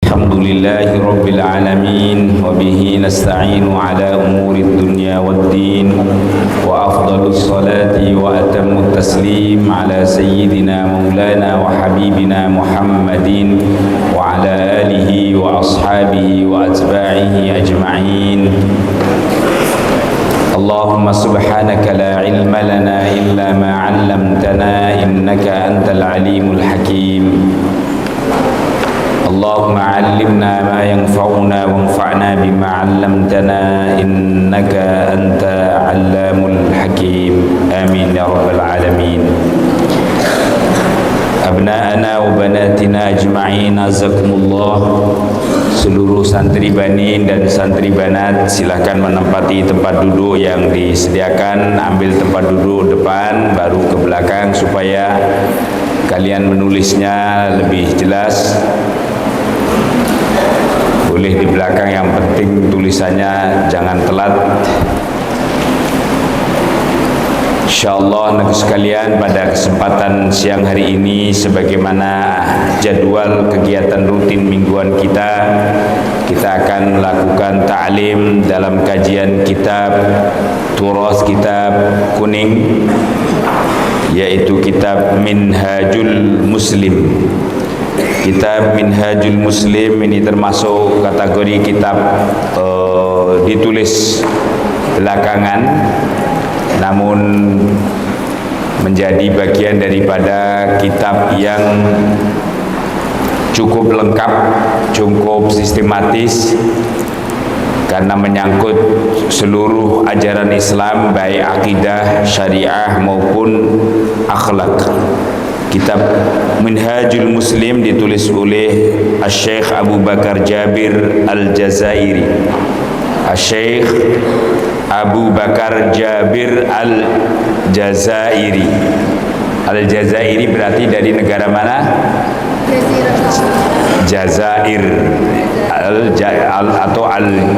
Alhamdulillahi Rabbil Alamin wa bihi nasta'inu ala umuri dunya waddin wa afdalus salati wa atammu taslim ala sayyidina maulana wa habibina Muhammadin wa ala alihi wa ashabihi wa atba'ihi ajma'in. Allahumma subhanaka la ilma lana illa ma 'allamtana innaka antal alimul hakim. Allahumma 'allimna ma yanfa'una wanfa'na bima 'allamtana innaka anta 'allamul hakim. Amin ya rabbal alamin. Abna'ana wa banatina ajma'in azakumullah. Seluruh santri banin dan santri banat silakan menempati tempat duduk yang disediakan. Ambil tempat duduk depan baru ke belakang supaya kalian menulisnya lebih jelas. Boleh di belakang, yang penting tulisannya jangan telat. InsyaAllah negeri sekalian, pada kesempatan siang hari ini sebagaimana jadwal kegiatan rutin mingguan kita akan melakukan ta'lim dalam kajian kitab Turas, kitab kuning, yaitu kitab Minhajul Muslim. Kitab Minhajul Muslim ini termasuk kategori kitab ditulis belakangan, namun menjadi bagian daripada kitab yang cukup lengkap, cukup sistematis, karena menyangkut seluruh ajaran Islam, baik akidah, syariah maupun akhlak. Kitab Minhajul Muslim ditulis oleh Syekh Abu Bakar Jabir Al-Jazairi. Syekh Abu Bakar Jabir Al-Jazairi. Al-Jazairi berarti dari negara mana? Jazair. Atau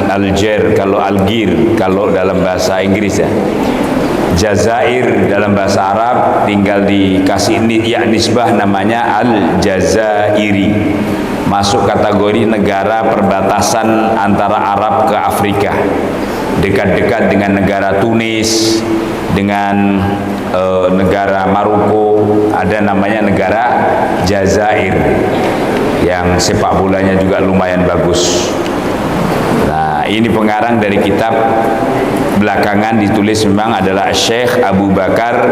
Alger kalau Algir kalau dalam bahasa Inggris ya. Jazair dalam bahasa Arab, tinggal dikasih nisbah namanya Al-Jazairi. Masuk kategori negara perbatasan antara Arab ke Afrika, dekat-dekat dengan negara Tunis, dengan negara Maroko. Ada namanya negara Jazair yang sepak bolanya juga lumayan bagus. Nah, ini pengarang dari kitab belakangan ditulis memang adalah Syekh Abu Bakar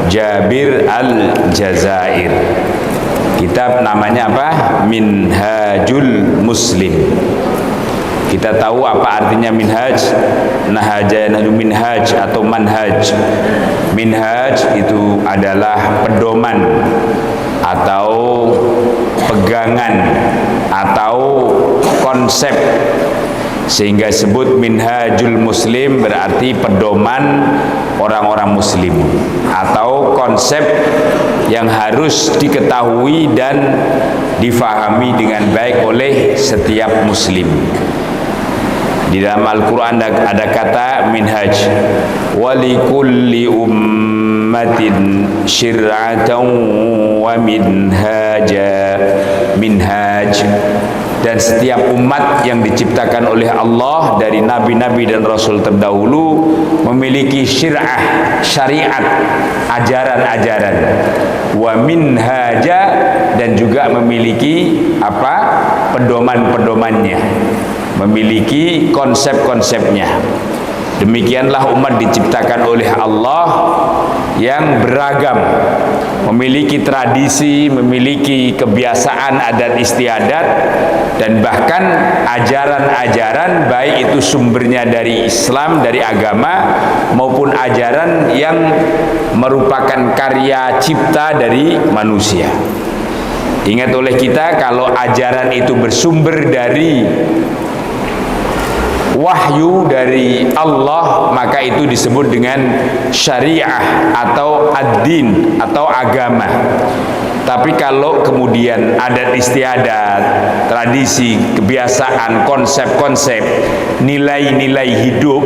Jabir Al-Jazair. Kitab namanya apa? Minhajul Muslim. Kita tahu apa artinya minhaj. Minhaj atau manhaj. Minhaj itu adalah pedoman atau pegangan atau konsep, sehingga disebut Minhajul Muslim berarti pedoman orang-orang muslim atau konsep yang harus diketahui dan difahami dengan baik oleh setiap muslim. Di dalam Al-Quran ada kata minhaj, walikulli ummatin syir'atan wa minhaja. Minhaj, dan setiap umat yang diciptakan oleh Allah dari nabi-nabi dan rasul terdahulu memiliki syir'ah, syariat, ajaran-ajaran, wa minhaja, dan juga memiliki apa? Pedoman-pedomannya, memiliki konsep-konsepnya. Demikianlah umat diciptakan oleh Allah yang beragam, memiliki tradisi, memiliki kebiasaan adat istiadat, dan bahkan ajaran-ajaran, baik itu sumbernya dari Islam, dari agama, maupun ajaran yang merupakan karya cipta dari manusia. Ingat oleh kita, kalau ajaran itu bersumber dari wahyu dari Allah, maka itu disebut dengan syariah atau ad-din atau agama. Tapi kalau kemudian adat istiadat, tradisi, kebiasaan, konsep-konsep, nilai-nilai hidup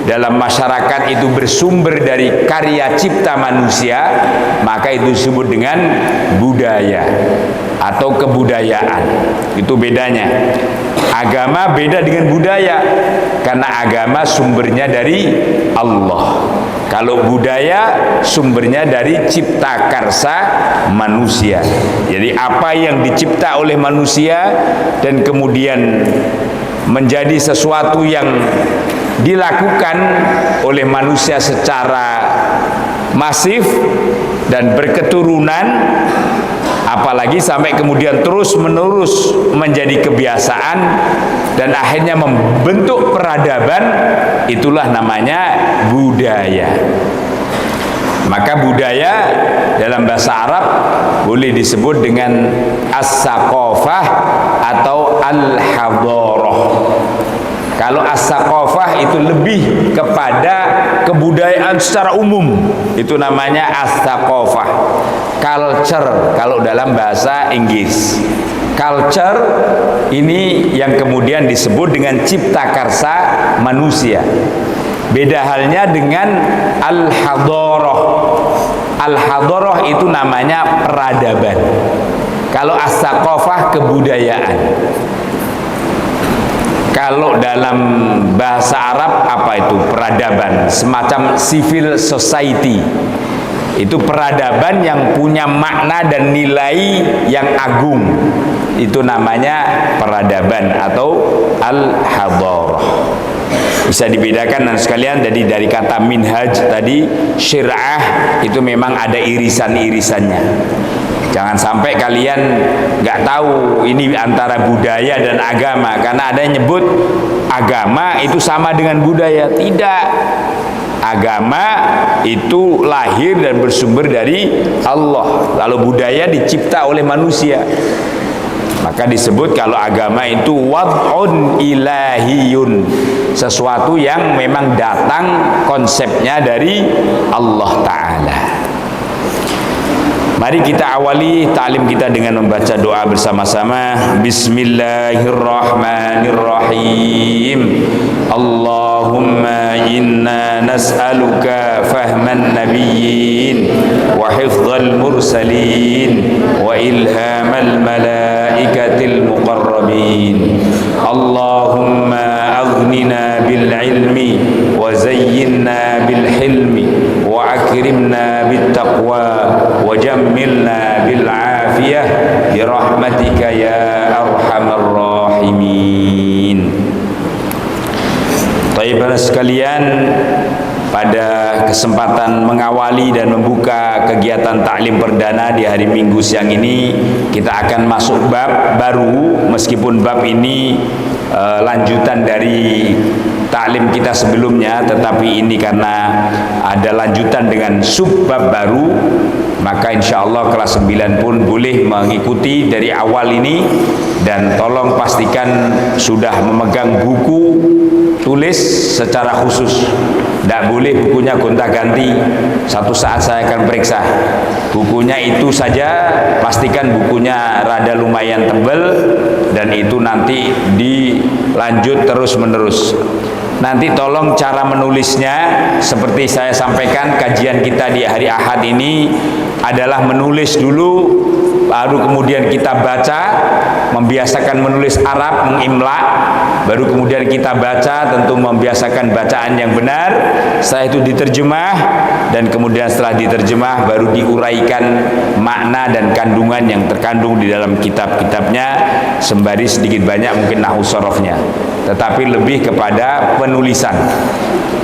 dalam masyarakat itu bersumber dari karya cipta manusia, maka itu disebut dengan budaya atau kebudayaan. Itu bedanya. Agama beda dengan budaya, karena agama sumbernya dari Allah. Kalau budaya sumbernya dari cipta karsa manusia. Jadi apa yang dicipta oleh manusia dan kemudian menjadi sesuatu yang dilakukan oleh manusia secara masif dan berketurunan, apalagi sampai kemudian terus menerus menjadi kebiasaan dan akhirnya membentuk peradaban, itulah namanya budaya. Maka budaya dalam bahasa Arab boleh disebut dengan as-saqafah atau al-hadarah. Kalau as-saqafah itu lebih kepada kebudayaan secara umum, itu namanya as-saqafah. Culture kalau dalam bahasa Inggris. Culture ini yang kemudian disebut dengan cipta karsa manusia. Beda halnya dengan al-hadarah. Al-hadarah itu namanya peradaban. Kalau as-saqafah kebudayaan. Kalau dalam bahasa Arab apa itu peradaban? Semacam civil society. Itu peradaban yang punya makna dan nilai yang agung. Itu namanya peradaban atau al-hadarah. Bisa dibedakan dan sekalian dari kata minhaj tadi, syir'ah itu memang ada irisan-irisannya. Jangan sampai kalian nggak tahu ini antara budaya dan agama, karena ada yang nyebut agama itu sama dengan budaya. Tidak. Agama itu lahir dan bersumber dari Allah, lalu budaya dicipta oleh manusia. Maka disebut kalau agama itu wad'un ilahiyun, sesuatu yang memang datang konsepnya dari Allah Ta'ala. Mari kita awali ta'lim kita dengan membaca doa bersama-sama. Bismillahirrahmanirrahim. Allahumma inna nas'aluka fahman nabiyyin wa hifdzal mursalin wa ilhamal malaikatil muqarrabin. Allahumma aghnina bil ilmi wa zayyinna bil hilmi wa akrimna bit taqwa wa jammilna bil afiyah bi rahmatika ya arhamar rahimin. Baik sekalian, pada kesempatan mengawali dan membuka kegiatan taklim perdana di hari Minggu siang ini, kita akan masuk bab baru, meskipun bab ini lanjutan dari taklim kita sebelumnya, tetapi ini karena ada lanjutan dengan subbab baru, maka insya Allah kelas 9 pun boleh mengikuti dari awal ini. Dan tolong pastikan sudah memegang buku tulis secara khusus. Tidak boleh bukunya gonta-ganti. Satu saat saya akan periksa bukunya itu saja, pastikan bukunya rada lumayan tebal, dan itu nanti dilanjut terus menerus. Nanti tolong cara menulisnya seperti saya sampaikan, kajian kita di hari Ahad ini adalah menulis dulu, baru kemudian kita baca, membiasakan menulis Arab, mengimla, baru kemudian kita baca, tentu membiasakan bacaan yang benar. Setelah itu diterjemah, dan kemudian setelah diterjemah baru diuraikan makna dan kandungan yang terkandung di dalam kitab-kitabnya, sembari sedikit banyak mungkin nahwu sorofnya, tetapi lebih kepada penulisan.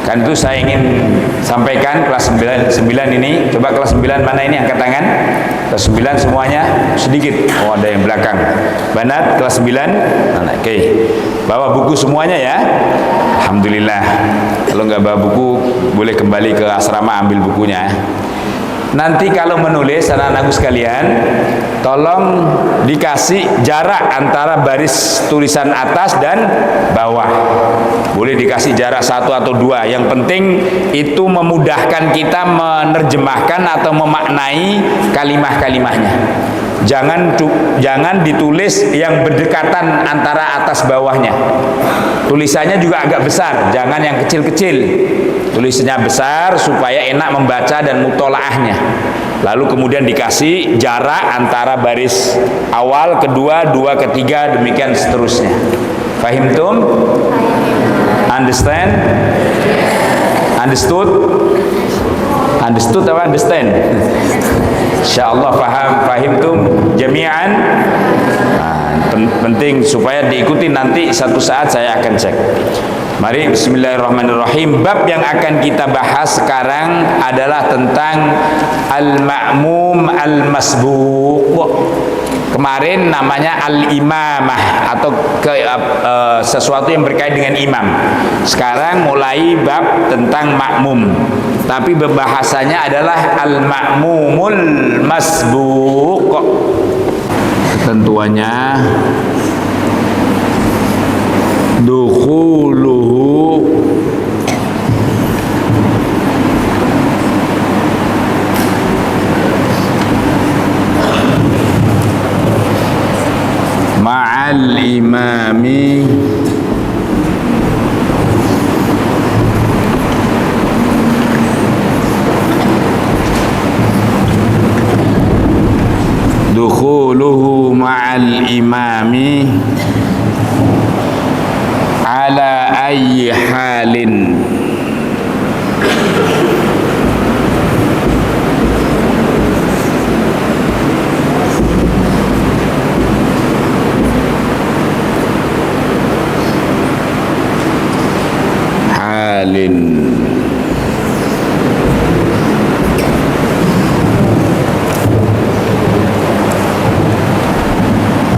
Kan itu saya ingin sampaikan kelas 9 ini. Coba kelas 9 mana ini, angkat tangan. Kelas 9 semuanya sedikit. Oh, ada yang belakang. Banat kelas 9. Nah, oke. Bawa buku semuanya ya. Alhamdulillah. Kalau nggak bawa buku boleh kembali ke asrama ambil bukunya. Nanti kalau menulis anak-anakku sekalian, tolong dikasih jarak antara baris tulisan atas dan bawah. Boleh dikasih jarak 1 atau 2. Yang penting itu memudahkan kita menerjemahkan atau memaknai kalimah-kalimahnya. Jangan ditulis yang berdekatan antara atas bawahnya. Tulisannya juga agak besar, jangan yang kecil-kecil. Tulisannya besar supaya enak membaca dan mutolaahnya. Lalu kemudian dikasih jarak antara baris awal, kedua, dua, ketiga, demikian seterusnya. Fahimtum? Understand? Understood? Understood atau understand? Insyaallah fahimtum jami'an. Penting supaya diikuti, nanti satu saat saya akan cek. Mari bismillahirrahmanirrahim. Bab yang akan kita bahas sekarang adalah tentang al-ma'mum al-masbuq. Kemarin namanya al-imamah atau sesuatu yang berkait dengan imam. Sekarang mulai bab tentang makmum. Tapi bahasanya adalah al-ma'mumul masbuq. Ketentuannya dukhuluhu ma'al imami dukhuluhu ma'al imami ala ayyi halin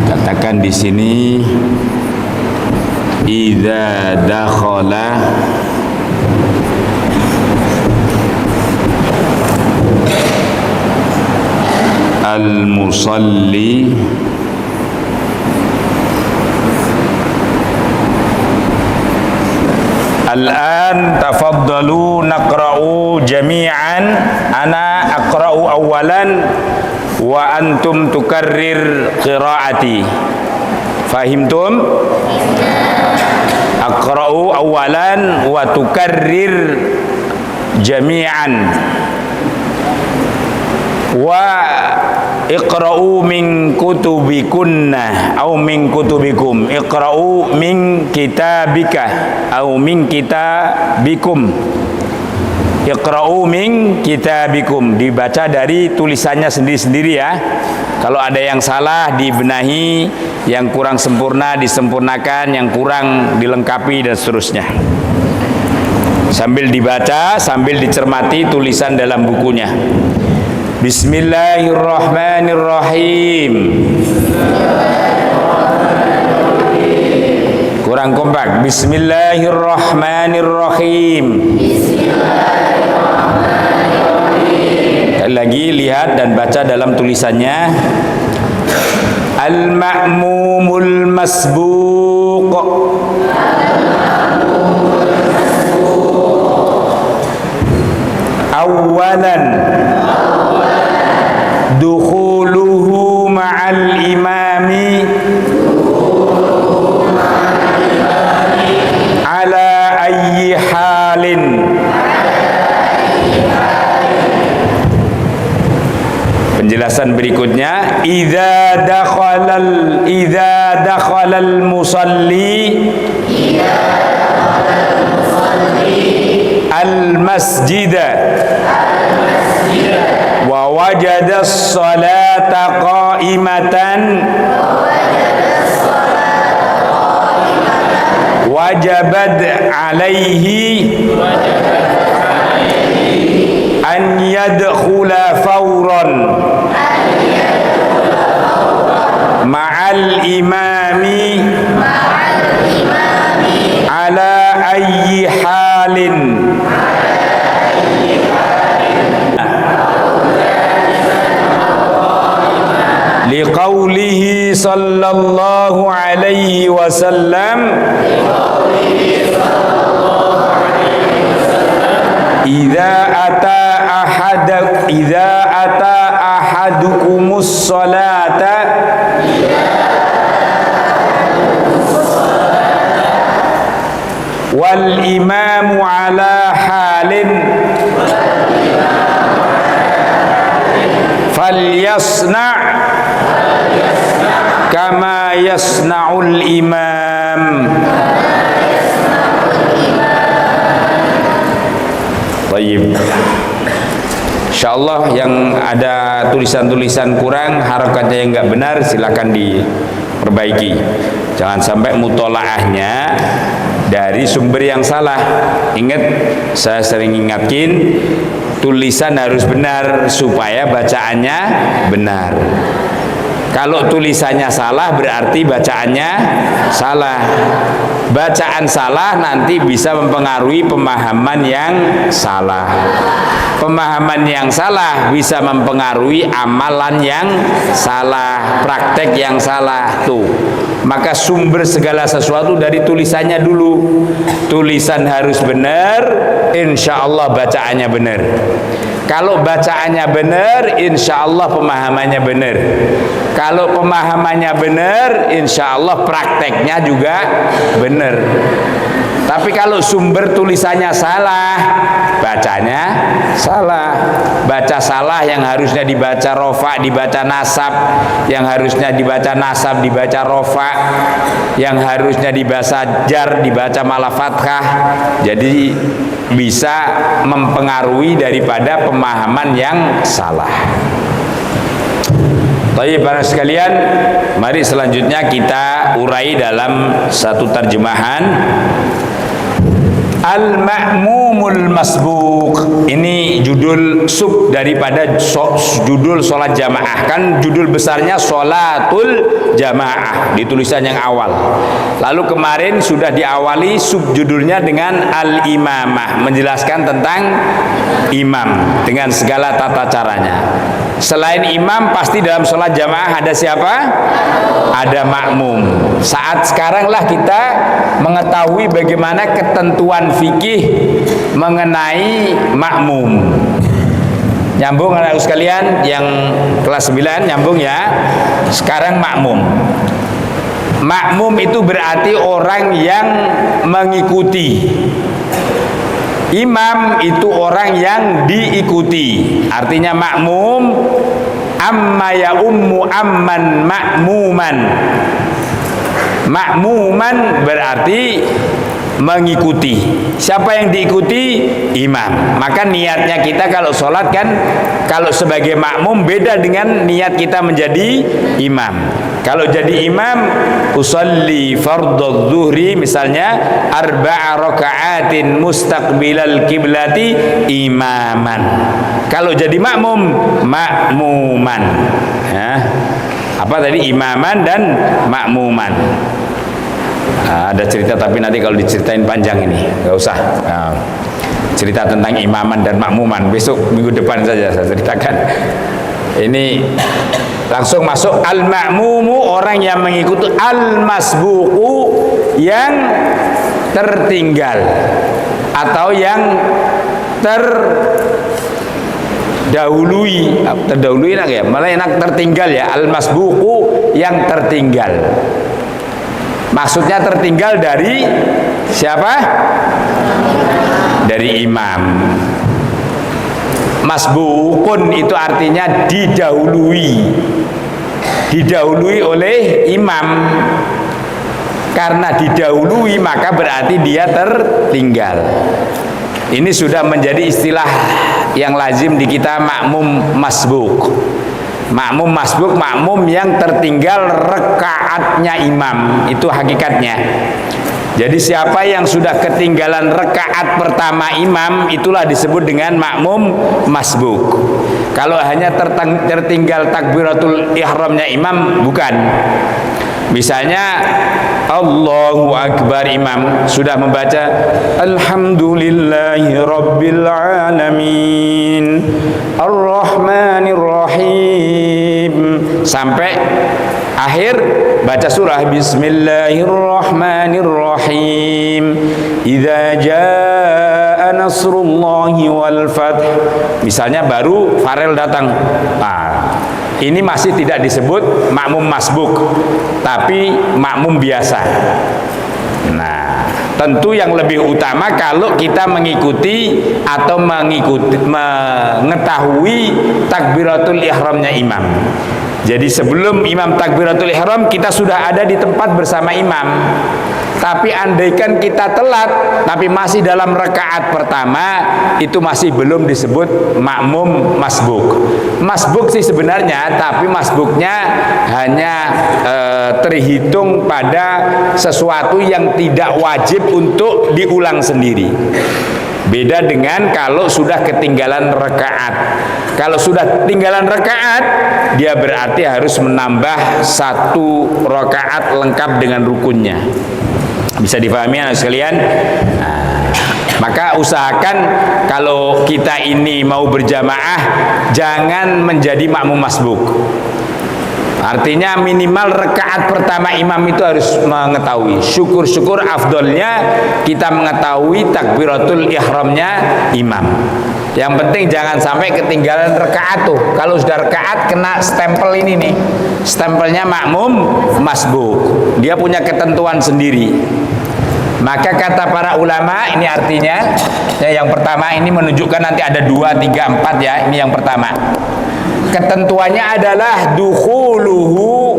katakan di sini idza dakhala al-musalli al-an tafaddalu naqra'u jami'an, ana aqra'u awalan wa antum tukarrir qira'ati. Fahimtum? Aqra'u awalan wa tukarrir jami'an wa iqra'u min kutubikunna au min kutubikum. Iqra'u min kitabika au min kitabikum. Iqra'u min kitabikum, dibaca dari tulisannya sendiri-sendiri ya. Kalau ada yang salah dibenahi, yang kurang sempurna disempurnakan, yang kurang dilengkapi dan seterusnya. Sambil dibaca, sambil dicermati tulisan dalam bukunya. Bismillahirrahmanirrahim. Kurang kompak. Bismillahirrahmanirrahim. Lagi lihat dan baca dalam tulisannya. Al-ma'mumul masbuq. Awalan dukhuluhu ma'al imami ala ayyi halin. Penjelasan berikutnya, idza dakhalal musalli al-masjida wa wajada as-salata qa'imatan wajabat alaihi an yadkhula fawran ma'al imami ala ayyi halin. liqaulihi sallallahu alaihi wasallam idza ata ahadukumus salata wal imamu ala halin falyasna' kama yasna'ul imam. Baik. Insyaallah yang ada tulisan-tulisan kurang, harakatnya yang enggak benar silakan diperbaiki. Jangan sampai mutolaahnya dari sumber yang salah. Ingat, saya sering ingatkin, tulisan harus benar supaya bacaannya benar. Kalau tulisannya salah berarti bacaannya salah. Bacaan salah nanti bisa mempengaruhi pemahaman yang salah. Pemahaman yang salah bisa mempengaruhi amalan yang salah, praktek yang salah tuh. Maka sumber segala sesuatu dari tulisannya dulu. Tulisan harus benar, insya Allah bacaannya benar. Kalau bacaannya benar, insya Allah pemahamannya benar. Kalau pemahamannya benar, insya Allah prakteknya juga benar. Tapi kalau sumber tulisannya salah, bacanya salah. Baca salah, yang harusnya dibaca rofa dibaca nasab, yang harusnya dibaca nasab dibaca rofa, yang harusnya dibaca jar dibaca malah fathah. Jadi bisa mempengaruhi daripada pemahaman yang salah. Baik para sekalian, mari selanjutnya kita urai dalam satu terjemahan. Al-Ma'mumul Masbuq. Ini judul sub daripada judul sholat jamaah. Kan judul besarnya sholatul jamaah di tulisan yang awal. Lalu kemarin sudah diawali subjudulnya dengan al-imamah, menjelaskan tentang imam dengan segala tata caranya. Selain imam, pasti dalam sholat jamaah ada siapa? Ada makmum. Saat sekaranglah kita mengetahui bagaimana ketentuan fikih mengenai makmum. Nyambung anak sekalian yang kelas 9, nyambung ya. Sekarang makmum. Makmum itu berarti orang yang mengikuti. Imam itu orang yang diikuti. Artinya makmum amma ya ummu amman makmuman. Makmuman berarti mengikuti. Siapa yang diikuti? Imam. Maka niatnya kita kalau sholat kan, kalau sebagai makmum beda dengan niat kita menjadi imam. Kalau jadi imam, usolli fardhu zuhri misalnya arba'a raka'atin mustaqbilal kiblati imaman. Kalau jadi makmum, makmuman. Ya. Apa tadi? Imaman dan makmuman. Nah, ada cerita tapi nanti kalau diceritain panjang ini, nggak usah. Nah, cerita tentang imaman dan makmuman besok minggu depan saja saya ceritakan. Ini langsung masuk al-ma'mumu, orang yang mengikuti, al-masbuqu yang tertinggal atau yang terdahului enak ya, malah enak tertinggal ya, al-masbuqu yang tertinggal. Maksudnya tertinggal dari siapa? Dari imam. Masbuqun itu artinya didahului. Didahului oleh imam. Karena didahului maka berarti dia tertinggal. Ini sudah menjadi istilah yang lazim di kita, makmum masbuq. Makmum masbuq, makmum yang tertinggal rekaatnya imam. Itu hakikatnya. Jadi siapa yang sudah ketinggalan rekaat pertama imam, itulah disebut dengan makmum masbuq. Kalau hanya tertinggal takbiratul ihramnya imam, bukan. Misalnya Allahu Akbar, imam sudah membaca Alhamdulillahi Rabbil Alamin Ar-Rahmanir Rahim sampai akhir baca surah Bismillahirrahmanirrahim. Idza jaa nasrullahi wal fath. Misalnya baru Farel datang. Nah, ini masih tidak disebut makmum masbuk, tapi makmum biasa. Nah, tentu yang lebih utama kalau kita mengikuti atau mengetahui takbiratul ihramnya imam. Jadi sebelum imam takbiratul ihram kita sudah ada di tempat bersama imam. Tapi andaikan kita telat tapi masih dalam rakaat pertama, itu masih belum disebut makmum masbuk. Masbuk sih sebenarnya, tapi masbuknya hanya terhitung pada sesuatu yang tidak wajib untuk diulang sendiri. Beda dengan kalau sudah ketinggalan rakaat. Kalau sudah ketinggalan rakaat, dia berarti harus menambah 1 rakaat lengkap dengan rukunnya. Bisa difahami anak sekalian? Nah, maka usahakan kalau kita ini mau berjamaah, jangan menjadi makmum masbuk. Artinya minimal rakaat pertama imam itu harus mengetahui. Syukur-syukur afdolnya kita mengetahui takbiratul ihramnya imam. Yang penting jangan sampai ketinggalan rakaat tuh. Kalau sudah rakaat kena stempel ini nih, stempelnya makmum masbuk. Dia punya ketentuan sendiri. Maka kata para ulama, ini artinya ya, yang pertama ini menunjukkan nanti ada 2, 3, 4 ya. Ini yang pertama. Ketentuannya adalah dukhuluhu,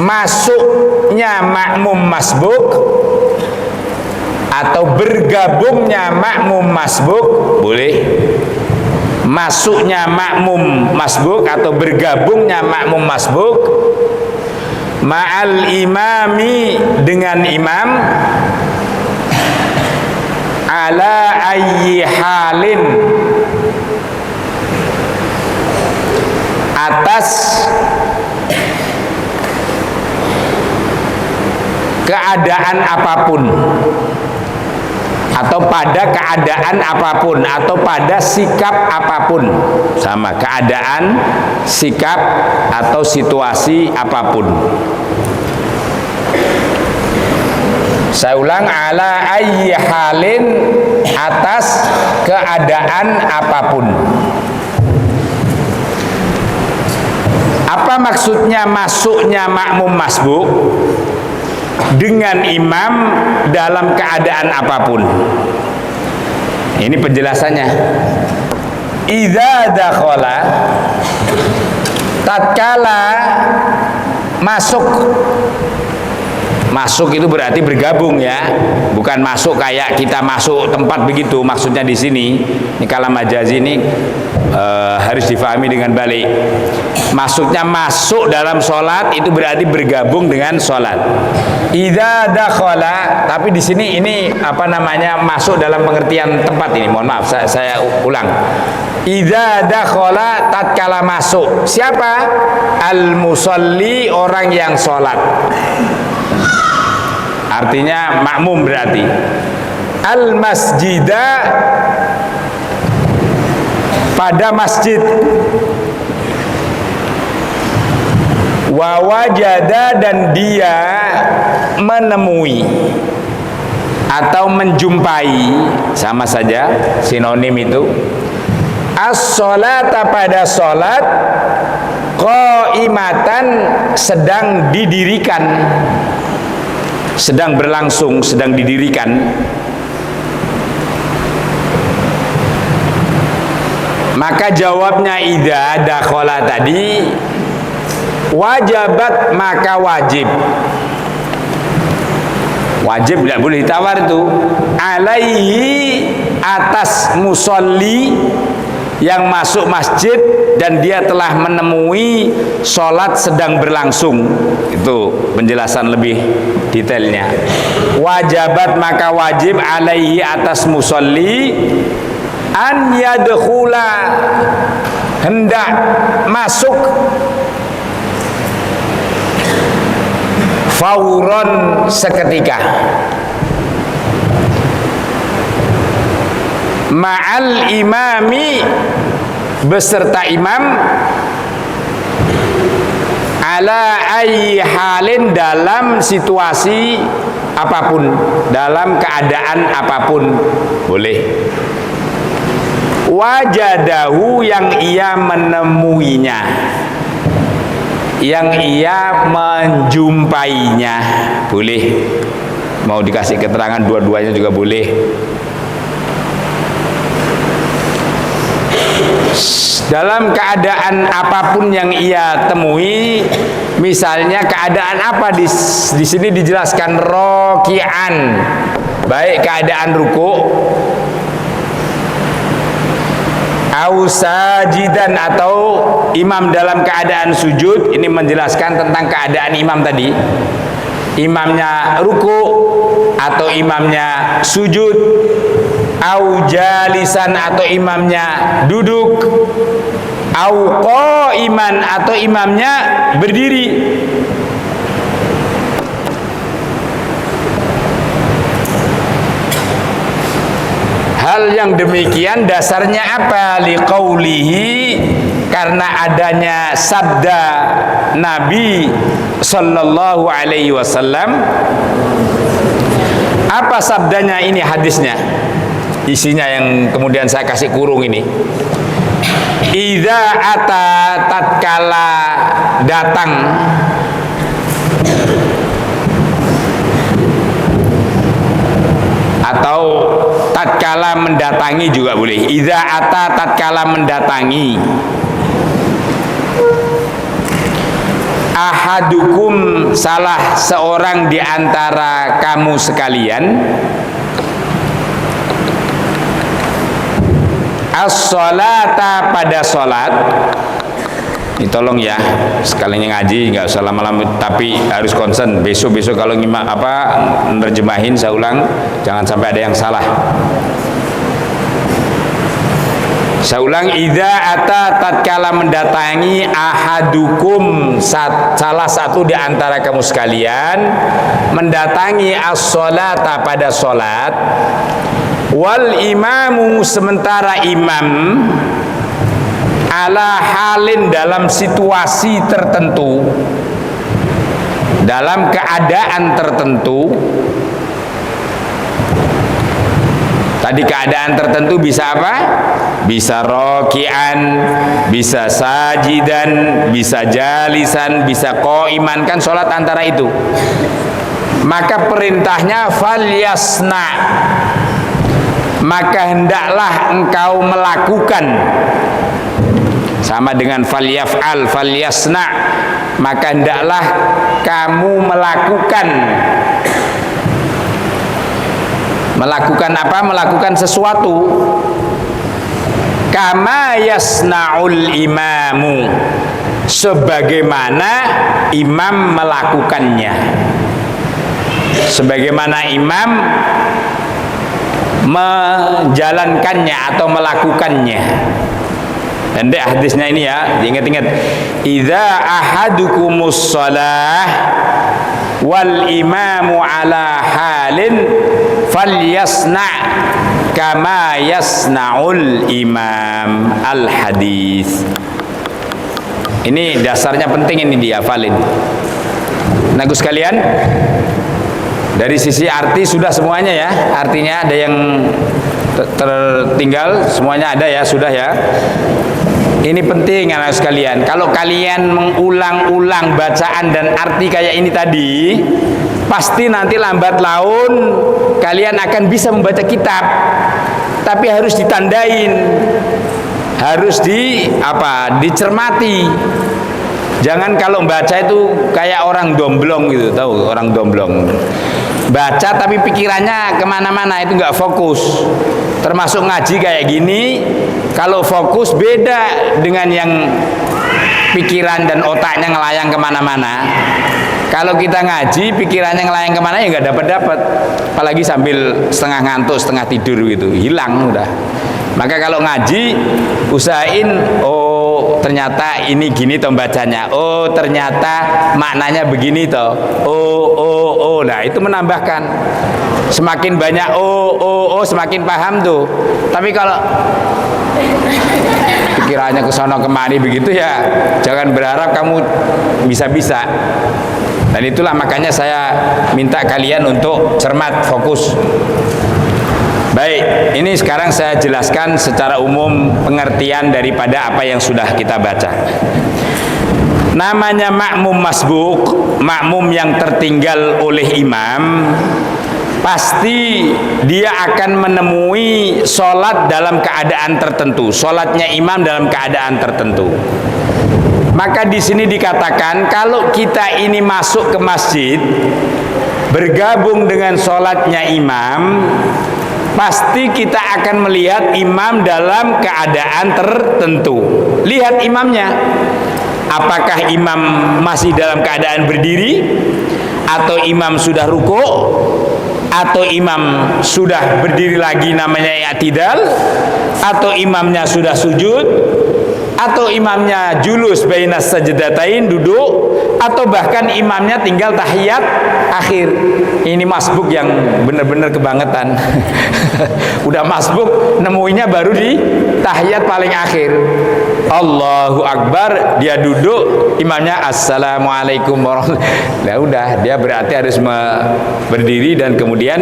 masuknya makmum masbuk atau bergabungnya makmum masbuk boleh, masuknya makmum masbuk atau bergabungnya makmum masbuk ma'al imami, dengan imam, ala ayyi halin, atas keadaan apapun, atau pada keadaan apapun, atau pada sikap apapun. Sama, keadaan, sikap, atau situasi apapun. Saya ulang, ala ayyi halin, atas keadaan apapun. Apa maksudnya masuknya makmum masbuk dengan imam dalam keadaan apapun? Ini penjelasannya. Idza dakhala, tatkala masuk. Masuk itu berarti bergabung ya, bukan masuk kayak kita masuk tempat begitu. Maksudnya di sini, ini kalam majazi ini harus difahami dengan balik. Maksudnya masuk dalam sholat itu berarti bergabung dengan sholat. Idza dakhala, tapi di sini ini apa namanya, masuk dalam pengertian tempat ini. Mohon maaf, saya ulang. Idza dakhala, tatkala masuk. Siapa? Al musalli, orang yang sholat. Artinya makmum berarti. Al masjidah, pada masjid. Wa wajada, dan dia menemui atau menjumpai, sama saja sinonim itu. As-sholata, pada sholat, qaimatan, sedang didirikan, sedang berlangsung, sedang didirikan. Maka jawabnya idza dakhala tadi, wajabat, maka wajib. Wajib tidak boleh ditawar itu. Alaihi, atas musolli yang masuk masjid dan dia telah menemui sholat sedang berlangsung. Itu penjelasan lebih detailnya. Wajabat, maka wajib, alaihi, atas musolli, an yadkhula, hendak masuk, fauron, seketika, ma'al imami, beserta imam, ala ayyi halin, dalam situasi apapun, dalam keadaan apapun boleh. Wajadahu, yang ia menemuinya, yang ia menjumpainya, boleh. Mau dikasih keterangan dua-duanya juga boleh. Dalam keadaan apapun yang ia temui, misalnya keadaan apa di sini dijelaskan rokian, baik keadaan ruku, au sajidan, atau imam dalam keadaan sujud. Ini menjelaskan tentang keadaan imam tadi, imamnya ruku atau imamnya sujud, au jalisan atau imamnya duduk, au qaiman atau imamnya berdiri. Hal yang demikian dasarnya apa? Liqaulihi, karena adanya sabda Nabi sallallahu alaihi wasallam. Apa sabdanya ini, hadisnya? Isinya yang kemudian saya kasih kurung ini. Idza ata, tatkala datang, atau tatkala mendatangi juga boleh. Idza ata, tatkala mendatangi, ahadukum, salah seorang di antara kamu sekalian, as-sholata, pada sholat. Ini tolong ya, sekalinya ngaji nggak usah lama-lama, tapi harus concern. Besok kalau nerjemahin, saya ulang, jangan sampai ada yang salah. Saya ulang, idza ata, tatkala mendatangi, ahadukum, salah satu di antara kamu sekalian, mendatangi as-sholata, pada sholat, wal imamu, sementara imam, ala halin, dalam situasi tertentu, dalam keadaan tertentu. Tadi keadaan tertentu bisa apa? Bisa rokian, bisa sajidan, bisa jalisan, bisa qaiman, kan sholat antara itu. Maka perintahnya falyasna, maka hendaklah engkau melakukan, sama dengan falyaf'al, falyasna, maka hendaklah kamu melakukan. Melakukan apa? Melakukan sesuatu. Kama yasna'ul imamu, sebagaimana imam melakukannya, sebagaimana imam menjalankannya atau melakukannya. Hendek hadisnya ini ya, diingat-ingat. Idza ahadukumus shalah wal imamu ala halin falyasna kama yasnaul imam. Al hadis. Ini dasarnya penting, ini dihafalin. Nagu sekalian, dari sisi arti sudah semuanya ya. Artinya ada yang tertinggal, semuanya ada ya, sudah ya. Ini penting anak sekalian. Kalau kalian mengulang-ulang bacaan dan arti kayak ini tadi, pasti nanti lambat laun kalian akan bisa membaca kitab. Tapi harus ditandain, harus dicermati. Jangan kalau baca itu kayak orang domblong gitu, tahu orang domblong. Baca tapi pikirannya kemana-mana, itu nggak fokus. Termasuk ngaji kayak gini, kalau fokus beda dengan yang pikiran dan otaknya ngelayang kemana-mana. Kalau kita ngaji pikirannya ngelayang kemana ya nggak dapat. Apalagi sambil setengah ngantuk, setengah tidur gitu, hilang udah. Maka kalau ngaji usahain, oh ternyata ini gini toh bacanya, oh ternyata maknanya begini toh, oh, nah itu menambahkan. Semakin banyak oh semakin paham tuh. Tapi kalau kiranya ke sono kemari begitu ya, jangan berharap kamu bisa-bisa. Dan itulah makanya saya minta kalian untuk cermat, fokus. Baik, ini sekarang saya jelaskan secara umum pengertian daripada apa yang sudah kita baca. Namanya makmum masbuk, makmum yang tertinggal oleh imam, pasti dia akan menemui sholat dalam keadaan tertentu, sholatnya imam dalam keadaan tertentu. Maka di sini dikatakan kalau kita ini masuk ke masjid, bergabung dengan sholatnya imam, pasti kita akan melihat imam dalam keadaan tertentu. Lihat imamnya, apakah imam masih dalam keadaan berdiri, atau imam sudah rukuk, atau imam sudah berdiri lagi namanya i'tidal, atau imamnya sudah sujud, atau imamnya julus bainas sajdatain duduk, atau bahkan imamnya tinggal tahiyat akhir. Ini masbuk yang benar-benar kebangetan. Udah masbuk, nemuinya baru di tahiyat paling akhir. Allahu Akbar, dia duduk, imamnya assalamualaikum warahmatullahi. Ya udah, dia berarti harus berdiri dan kemudian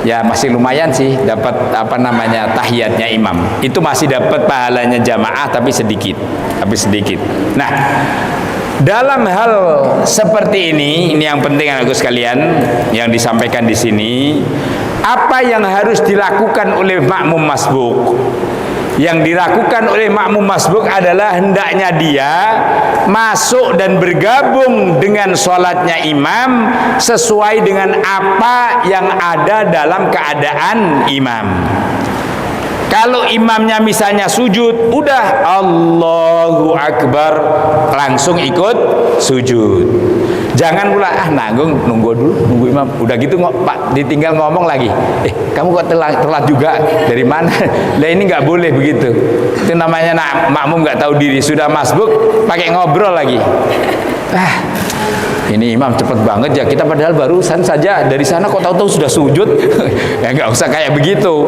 ya masih lumayan sih dapat apa namanya tahiyatnya imam. Itu masih dapat pahalanya jamaah tapi sedikit. Nah, dalam hal seperti ini yang penting anak sekalian yang disampaikan di sini, apa yang harus dilakukan oleh makmum masbuk? Yang dilakukan oleh makmum masbuk adalah hendaknya dia masuk dan bergabung dengan sholatnya imam sesuai dengan apa yang ada dalam keadaan imam. Kalau imamnya misalnya sujud, udah Allahu Akbar, langsung ikut sujud. Jangan pula nunggu dulu, nunggu imam. Udah gitu Pak, ditinggal ngomong lagi. Kamu kok telat juga? Dari mana? Lah ini nggak boleh begitu. Itu namanya makmum nggak tahu diri. Sudah masbuk, pakai ngobrol lagi. Ini imam cepet banget ya. Kita padahal barusan saja dari sana kok tahu-tahu sudah sujud. Ya nggak usah kayak begitu.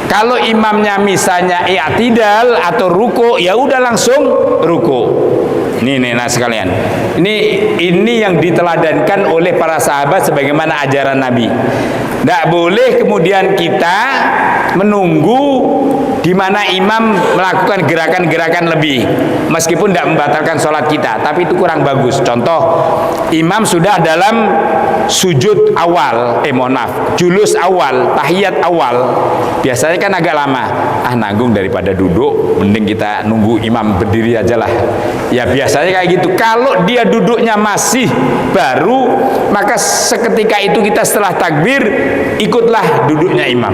Kalau imamnya misalnya i'tidal atau ruku, ya udah langsung ruku. Nih nah sekalian. Ini yang diteladankan oleh para sahabat sebagaimana ajaran Nabi. Tidak boleh kemudian kita menunggu di mana imam melakukan gerakan-gerakan lebih, meskipun tidak membatalkan sholat kita, tapi itu kurang bagus. Contoh, imam sudah dalam sujud awal, julus awal, tahiyat awal, biasanya kan agak lama. Nanggung daripada duduk, mending kita nunggu imam berdiri aja lah. Ya biasanya kayak gitu. Kalau dia duduknya masih baru, maka seketika itu kita setelah takbir ikutlah duduknya imam.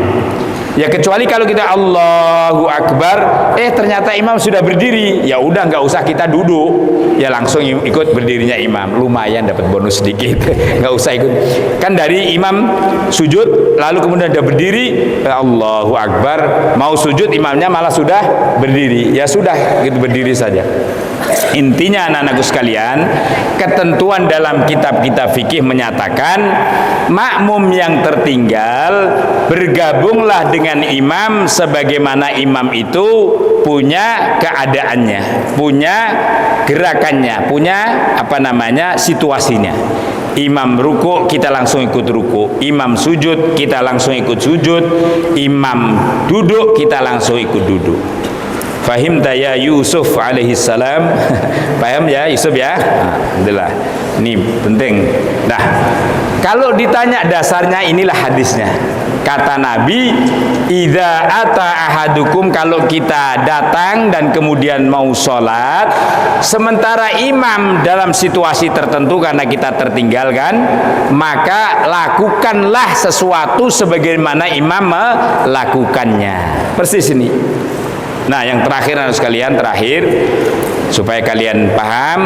Ya kecuali kalau kita Allahu Akbar, ternyata imam sudah berdiri, ya udah nggak usah kita duduk, ya langsung ikut berdirinya imam, lumayan dapat bonus sedikit. Nggak usah ikut. Kan dari imam sujud, lalu kemudian dia berdiri, Allahu Akbar, mau sujud imamnya malah sudah berdiri, ya sudah gitu berdiri saja. Intinya anak-anakku sekalian, ketentuan dalam kitab-kitab fikih menyatakan makmum yang tertinggal bergabunglah dengan imam sebagaimana imam itu punya keadaannya, punya gerakannya, punya situasinya. Imam ruku, kita langsung ikut ruku. Imam sujud, kita langsung ikut sujud. Imam duduk, kita langsung ikut duduk. Fahim ya Yusuf alaihissalam. Paham ya Yusuf ya? Alhamdulillah. Ini penting. Nah, kalau ditanya dasarnya, inilah hadisnya. Kata Nabi, idza ata ahadukum, kalau kita datang dan kemudian mau sholat, sementara imam dalam situasi tertentu karena kita tertinggal kan, maka lakukanlah sesuatu sebagaimana imam melakukannya. Persis ini. Nah, yang terakhir anak sekalian, supaya kalian paham,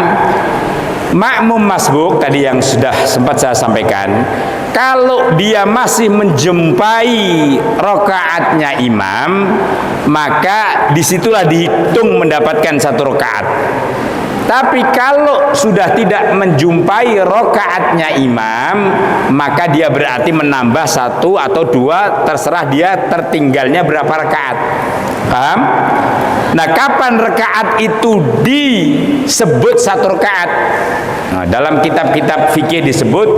makmum masbuk tadi yang sudah sempat saya sampaikan, kalau dia masih menjumpai rokaatnya imam, maka disitulah dihitung mendapatkan 1 rokaat. Tapi kalau sudah tidak menjumpai rokaatnya imam, maka dia berarti menambah 1 atau 2, terserah dia tertinggalnya berapa rakaat. Paham? Nah, kapan rakaat itu disebut satu rakaat? Nah, dalam kitab-kitab fikih disebut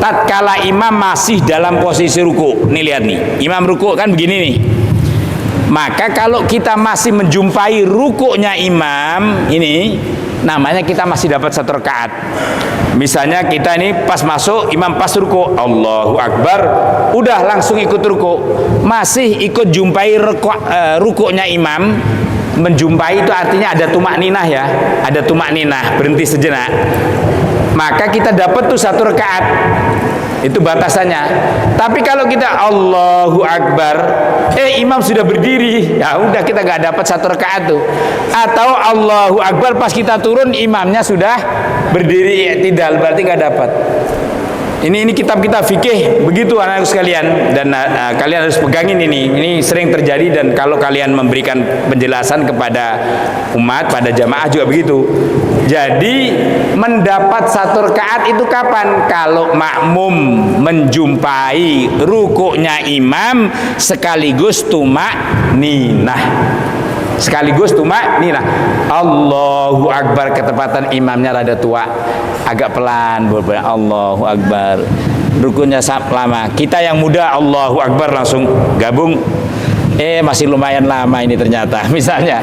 tatkala imam masih dalam posisi ruku. Nih lihat nih, imam ruku kan begini nih. Maka kalau kita masih menjumpai rukuknya imam ini, namanya kita masih dapat satu rakaat. Misalnya kita ini pas masuk, imam pas ruku, Allahu Akbar, udah langsung ikut ruku, masih ikut jumpai rukuknya imam. Menjumpai itu artinya ada tumak ninah ya, ada tumak ninah, berhenti sejenak. Maka kita dapat tuh satu rakaat, itu batasannya. Tapi kalau kita Allahu Akbar, imam sudah berdiri, ya udah kita nggak dapat satu rakaat tuh. Atau Allahu Akbar pas kita turun imamnya sudah berdiri i'tidal, berarti nggak dapat. Ini kitab-kitab fikih begitu anak-anak sekalian, dan kalian harus pegangin ini. Ini sering terjadi, dan kalau kalian memberikan penjelasan kepada umat, pada jamaah juga begitu. Jadi mendapat satu rakaat itu kapan? Kalau makmum menjumpai rukuknya imam sekaligus tumak ninah. Sekaligus tumak ninah. Allahu Akbar, ketepatan imamnya rada tua, agak pelan, Allahu Akbar. Rukunnya lama. Kita yang muda Allahu Akbar langsung gabung. Masih lumayan lama ini ternyata. Misalnya,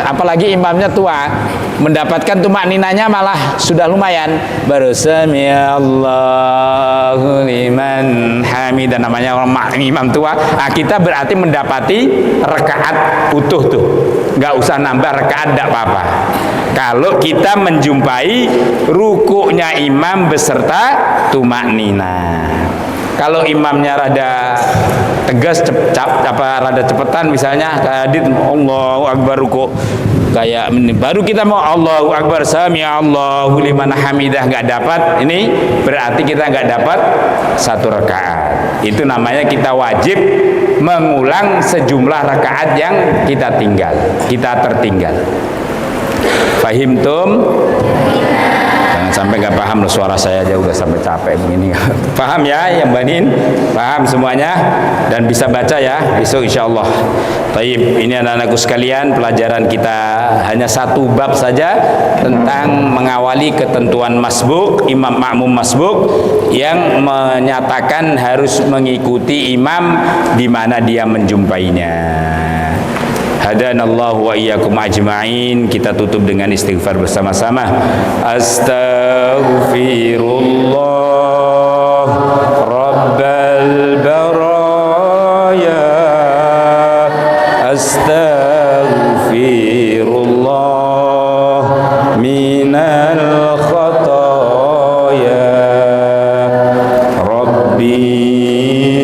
apalagi imamnya tua, mendapatkan tumak ninanya malah sudah lumayan. Baru sami'allahu liman hamidah, namanya orang imam tua. Nah, kita berarti mendapati rakaat utuh tuh. Nggak usah nambah rakaat, enggak apa-apa. Kalau kita menjumpai rukuknya imam beserta tumak ninah. Kalau imamnya rada tegas, rada cepetan, misalnya hadit Allahu Akbar ruku, kayak baru kita mau Allahu Akbar sami Allahu liman hamidah, nggak dapat, ini berarti kita nggak dapat satu rakaat. Itu namanya kita wajib mengulang sejumlah rakaat yang kita tertinggal. Fahimtum? Sampai nggak paham loh, suara saya aja udah sampai capek begini. Paham ya yang banin? Paham semuanya dan bisa baca ya besok insyaallah. Baik, ini anak-anakku sekalian, pelajaran kita hanya satu bab saja tentang mengawali ketentuan masbuk, imam makmum masbuk yang menyatakan harus mengikuti imam di mana dia menjumpainya. Hadanallahu wa iyyakum ajma'in. Kita tutup dengan istighfar bersama-sama. Astaghfirullah Rabbal baraya. Astaghfirullah minal khataya. Rabbi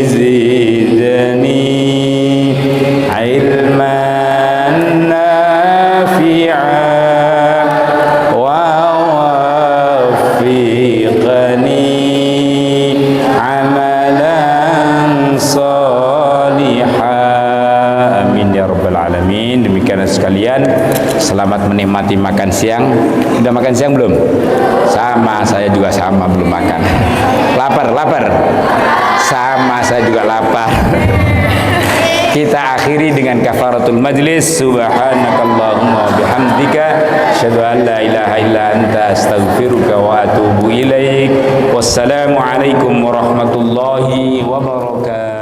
zidni ilman sekalian, selamat menikmati makan siang. Udah makan siang belum? Sama, saya juga sama belum makan. Lapar? Sama, saya juga lapar. Kita akhiri dengan kafaratul majlis. Subhanakallahumma bihamdika asyhadu an la ilaha illa anta astaghfiruka wa atubu ilaik. Wassalamu alaikum warahmatullahi wabarakatuh.